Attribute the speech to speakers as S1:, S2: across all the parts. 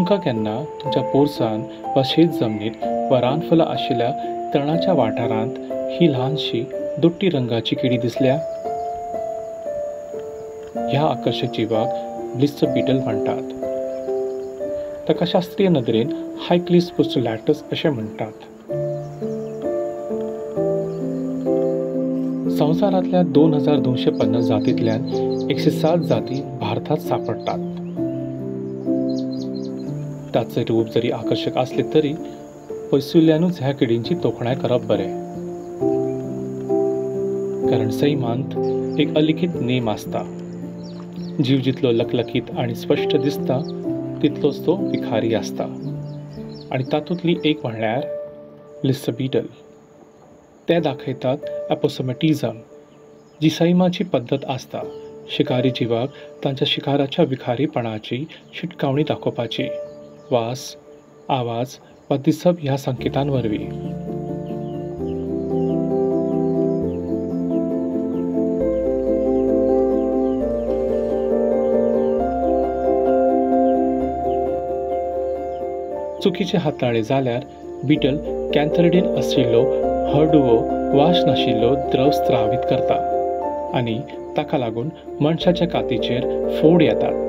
S1: तुमकां केन्ना तुमच्या पोरसान वा शेत जमनीत वा रानफळां आशिल्ल्या तणाच्या वाठारांत ही ल्हानशी दुट्टी रंगाची किडी दिसल्या? ह्या आकर्षक जिवाक ब्लिस्टर बीटल म्हणटात. ताका शास्त्रीय नदरेन हायक्लिस पोस्टुलॅटस अशें म्हणटात. संवसारांतल्या 2250 जातींतल्यान 107 जाती भारतांत सापडटात. ताचें रूप जरी आकर्षक असले तरी पयसुल्ल्यानूच ह्या किडींची तोखणाय करप बरें. कारण सैमांत एक अलिखीत नेम आसता. जीव जितलो लकलकीत आनी स्पश्ट दिसता तितलोच तो विखारी आसता. आनी तातूंतली एक म्हणल्यार ब्लिस्टर बीटल. ते दाखयतात एपोसोमेटिझम, जी सैमाची पद्दत आसता शिकारी जिवाक तांच्या शिकाराच्या विखारीपणाची शिटकावणी दाखोवपाची. वास, आवाज वा दिसप ह्या संकेतां वरवीं. चुकीचे हाताळे जाल्यार बीटल कॅन्थरिडीन आशिल्लो हळडुवो वास नाशिल्लो द्रव स्त्रावीत करता आनी ताका लागून मनशाच्या कातीचेर फोड येतात.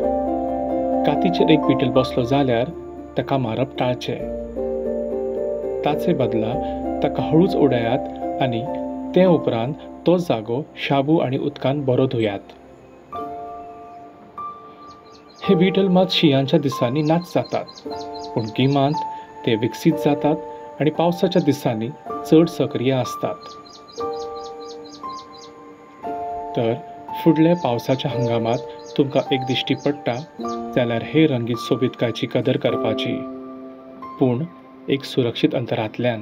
S1: कातीचेर एक बीटल बसलो जाल्यार ताका मारप टाळचें. ताचे बदला ताका हळूच उडयात आनी ते उपरांत तो जागो शाबू आनी उदकान बरो धुयात. हे बीटल मात शिंयाच्या दिसांनी नाच जातात, पूण गिमांत ते विकसीत जातात आनी पावसाच्या दिसांनी चड सक्रिय आसतात. तर फुडल्या पावसाच्या हंगामात तुमकां एक दिश्टी पडटा जाल्यार हे रंगीत सोबीतकायची कदर करपाची, पूण एक सुरक्षीत अंतरांतल्यान.